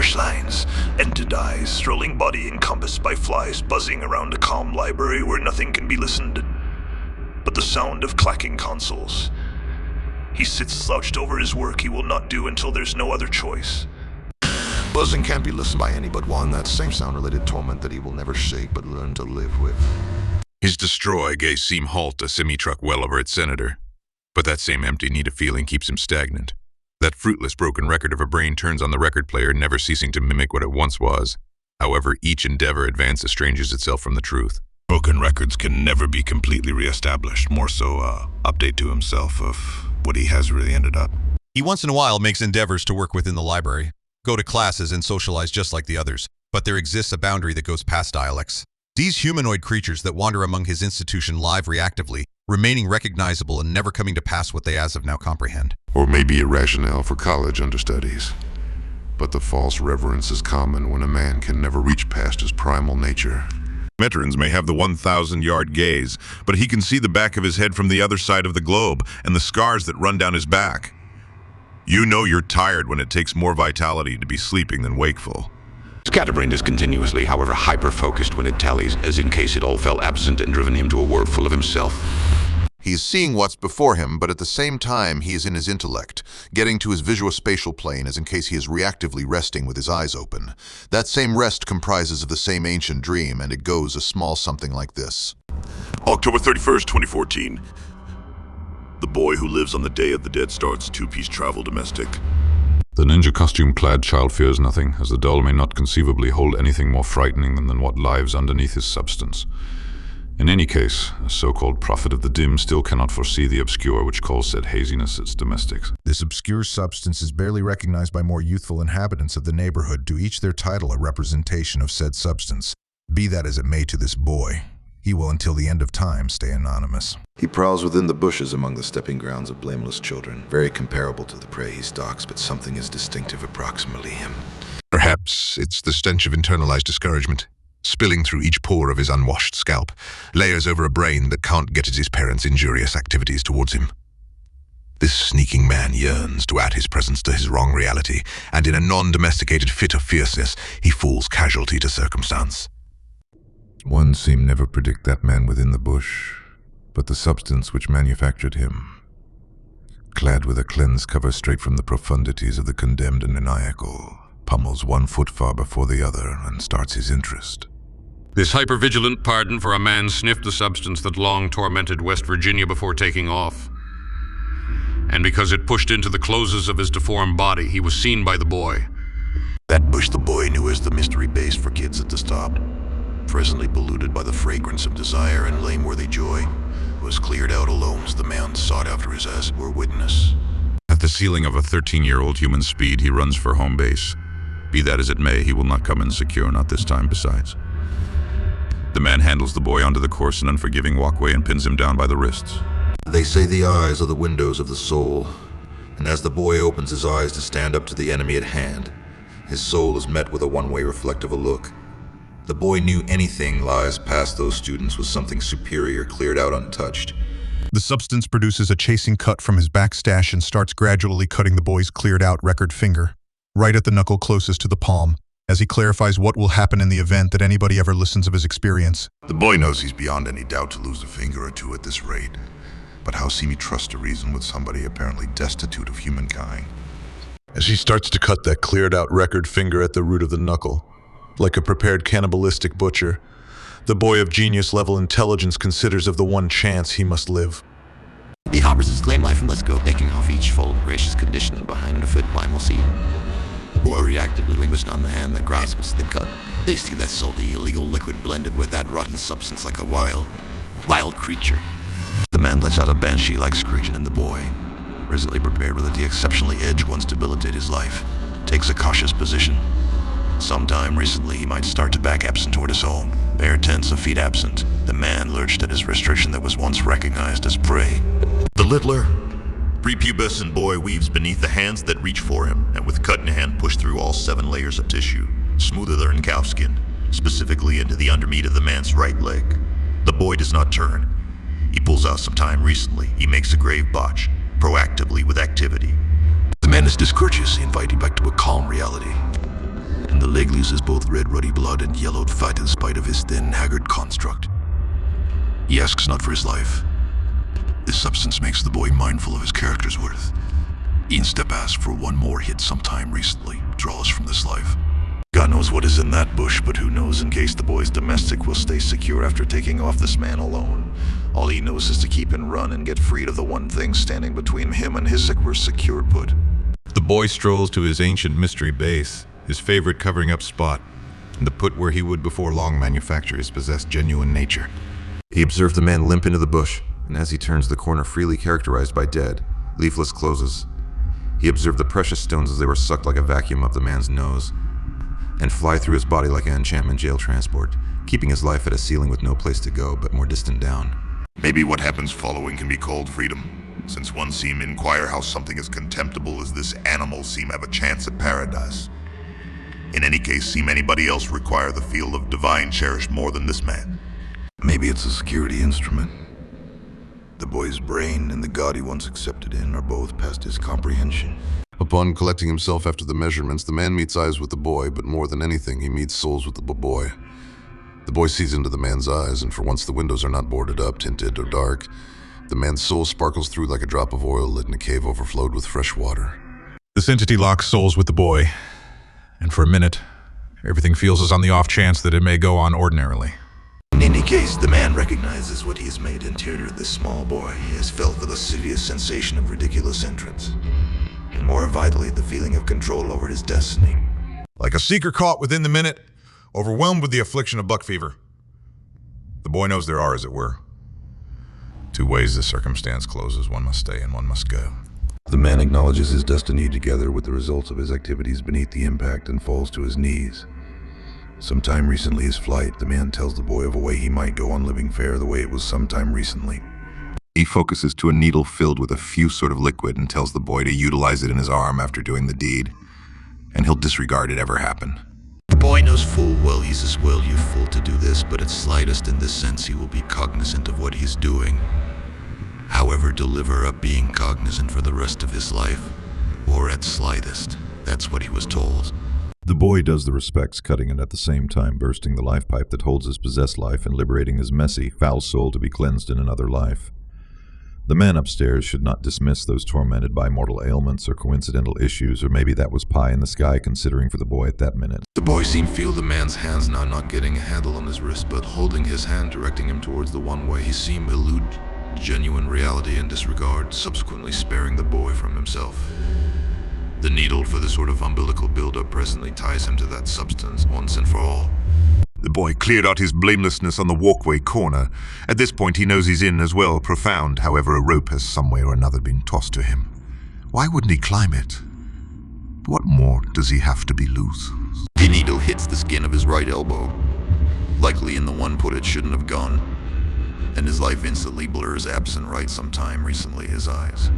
bush lines, ended eyes, strolling body encompassed by flies buzzing around a calm library where nothing can be listened but the sound of clacking consoles. He sits slouched over his work he will not do until there's no other choice. Buzzing can't be listened by any but one. That same sound-related torment that he will never shake but learn to live with. His destroy gaze seem halt a semi-truck well over its senator. But that same empty need of feeling keeps him stagnant. That fruitless broken record of a brain turns on the record player, never ceasing to mimic what it once was. However, each endeavor advance estranges itself from the truth. Broken records can never be completely reestablished, more so update to himself of what he has really ended up. He once in a while makes endeavors to work within the library, go to classes and socialize just like the others, but there exists a boundary that goes past dialects. These humanoid creatures that wander among his institution live reactively, remaining recognizable and never coming to pass what they as of now comprehend. Or maybe a rationale for college understudies. But the false reverence is common when a man can never reach past his primal nature. Veterans may have the 1,000-yard gaze, but he can see the back of his head from the other side of the globe and the scars that run down his back. You know you're tired when it takes more vitality to be sleeping than wakeful. Scatterbrained is continuously, however, hyper-focused when it tallies, as in case it all fell absent and driven him to a world full of himself. He is seeing what's before him, but at the same time he is in his intellect, getting to his visuospatial plane as in case he is reactively resting with his eyes open. That same rest comprises of the same ancient dream, and it goes a small something like this. October 31st, 2014. The boy who lives on the Day of the Dead starts two-piece travel domestic. The ninja costume-clad child fears nothing, as the doll may not conceivably hold anything more frightening than what lives underneath his substance. In any case, a so-called prophet of the dim still cannot foresee the obscure which calls said haziness its domestics. This obscure substance is barely recognized by more youthful inhabitants of the neighborhood, to each their title a representation of said substance. Be that as it may to this boy, he will until the end of time stay anonymous. He prowls within the bushes among the stepping grounds of blameless children, very comparable to the prey he stalks, but something is distinctive approximately him. Perhaps it's the stench of internalized discouragement, spilling through each pore of his unwashed scalp, layers over a brain that can't get at his parents' injurious activities towards him. This sneaking man yearns to add his presence to his wrong reality, and in a non-domesticated fit of fierceness, he falls casualty to circumstance. One seemed never predict that man within the bush, but the substance which manufactured him, clad with a cleansed cover straight from the profundities of the condemned and maniacal, pummels 1 foot far before the other and starts his interest. This hypervigilant pardon for a man sniffed the substance that long tormented West Virginia before taking off. And because it pushed into the closes of his deformed body, he was seen by the boy. That bush the boy knew as the mystery base for kids at the stop, presently polluted by the fragrance of desire and lame-worthy joy, was cleared out alone as the man sought after his as it were witness. At the ceiling of a 13-year-old human speed, he runs for home base. Be that as it may, he will not come in secure, not this time besides. The man handles the boy onto the coarse and unforgiving walkway and pins him down by the wrists. They say the eyes are the windows of the soul, and as the boy opens his eyes to stand up to the enemy at hand, his soul is met with a one-way reflective look. The boy knew anything lies past those students was something superior, cleared out untouched. The substance produces a chasing cut from his backstash and starts gradually cutting the boy's cleared-out record finger, right at the knuckle closest to the palm, as he clarifies what will happen in the event that anybody ever listens of his experience. The boy knows he's beyond any doubt to lose a finger or two at this rate. But how seem he trust to reason with somebody apparently destitute of humankind? As he starts to cut that cleared-out record finger at the root of the knuckle, like a prepared cannibalistic butcher, the boy of genius-level intelligence considers of the one chance he must live. He harbors his claim life and lets go, taking off each fold, gracious condition behind a foot primal seed. The boy reactively lingers on the hand that grasps the cut. They see that salty, illegal liquid blended with that rotten substance like a wild creature. The man lets out a banshee-like screech, and the boy, presently prepared with the exceptionally edge once debilitate his life, takes a cautious position. Sometime recently, he might start to back absent toward his home. Bare tenths of feet absent, the man lurched at his restriction that was once recognized as prey. The littler, prepubescent boy weaves beneath the hands that reach for him, and with cut in hand push through all 7 layers of tissue, smoother than calfskin, specifically into the undermeat of the man's right leg. The boy does not turn. He pulls out some time recently. He makes a grave botch, proactively with activity. The man is discourteous, inviting back to a calm reality. leg loses both red ruddy blood and yellowed fat in spite of his thin, haggard construct. He asks not for his life. This substance makes the boy mindful of his character's worth. He instead asks for one more hit sometime recently, draws from this life. God knows what is in that bush, but who knows in case the boy's domestic will stay secure after taking off this man alone. All he knows is to keep and run and get freed of the one thing standing between him and his secure put. The boy strolls to his ancient mystery base, his favorite covering up spot, and the put where he would before long manufacture his possessed genuine nature. He observed the man limp into the bush, and as he turns the corner freely characterized by dead, leafless closes. He observed the precious stones as they were sucked like a vacuum up the man's nose, and fly through his body like an enchantment jail transport, keeping his life at a ceiling with no place to go but more distant down. Maybe what happens following can be called freedom, since one seem inquire how something as contemptible as this animal seem have a chance at paradise. In any case, seem anybody else require the field of divine cherish more than this man. Maybe it's a security instrument. The boy's brain and the God he once accepted in are both past his comprehension. Upon collecting himself after the measurements, the man meets eyes with the boy, but more than anything, he meets souls with the boy. The boy sees into the man's eyes, and for once the windows are not boarded up, tinted, or dark. The man's soul sparkles through like a drop of oil lit in a cave overflowed with fresh water. This entity locks souls with the boy, and for a minute, everything feels as on the off chance that it may go on ordinarily. In any case, the man recognizes what he has made interior this small boy. He has felt the lascivious sensation of ridiculous entrance, and more vitally, the feeling of control over his destiny. Like a seeker caught within the minute, overwhelmed with the affliction of buck fever. The boy knows there are, as it were, two ways this circumstance closes. One must stay and one must go. The man acknowledges his destiny together with the results of his activities beneath the impact and falls to his knees. Sometime recently his flight, the man tells the boy of a way he might go on living fair the way it was sometime recently. He focuses to a needle filled with a few sort of liquid and tells the boy to utilize it in his arm after doing the deed, and he'll disregard it ever happen. The boy knows full well he's a spoiled youthful to do this, but at slightest in this sense he will be cognizant of what he's doing. However, deliver up being cognizant for the rest of his life, or at slightest, that's what he was told. The boy does the respects, cutting and at the same time bursting the life pipe that holds his possessed life and liberating his messy, foul soul to be cleansed in another life. The man upstairs should not dismiss those tormented by mortal ailments or coincidental issues, or maybe that was pie in the sky considering for the boy at that minute. The boy seemed feel the man's hands now not getting a handle on his wrist, but holding his hand directing him towards the one way he seemed elude genuine reality and disregard, subsequently sparing the boy from himself. The needle for the sort of umbilical buildup presently ties him to that substance once and for all. The boy cleared out his blamelessness on the walkway corner. At this point he knows he's in as well, profound, however a rope has some way or another been tossed to him. Why wouldn't he climb it? What more does he have to be loose? The needle hits the skin of his right elbow, likely in the one put it shouldn't have gone, and his life instantly blurs absent right sometime recently his eyes.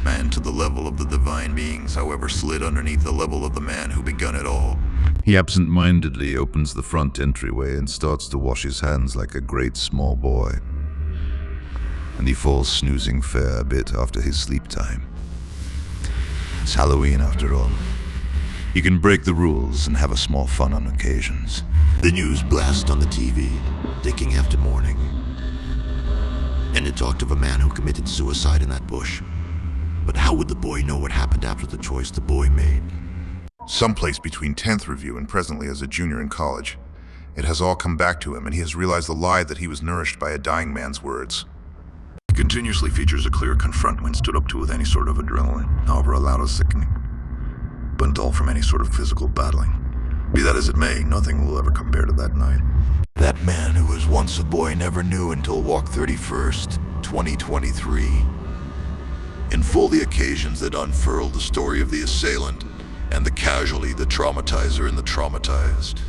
Man to the level of the divine beings, however, slid underneath the level of the man who begun it all. He absent-mindedly opens the front entryway and starts to wash his hands like a great small boy. And he falls snoozing fair a bit after his sleep time. It's Halloween after all. You can break the rules and have a small fun on occasions. The news blast on the TV, taking after morning. And it talked of a man who committed suicide in that bush. But how would the boy know what happened after the choice the boy made? Someplace between 10th review and presently as a junior in college, it has all come back to him and he has realized the lie that he was nourished by a dying man's words. It continuously features a clear confront when stood up to with any sort of adrenaline, however loud or sickening, but dull from any sort of physical battling. Be that as it may, nothing will ever compare to that night. That man who was once a boy never knew until Walk 31st, 2023. In full the occasions that unfurled the story of the assailant, and the casualty, the traumatizer, and the traumatized.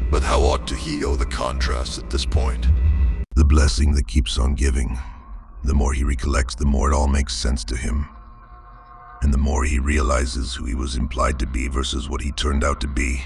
But how ought to he owe the contrast at this point? The blessing that keeps on giving. The more he recollects, the more it all makes sense to him. And the more he realizes who he was implied to be versus what he turned out to be.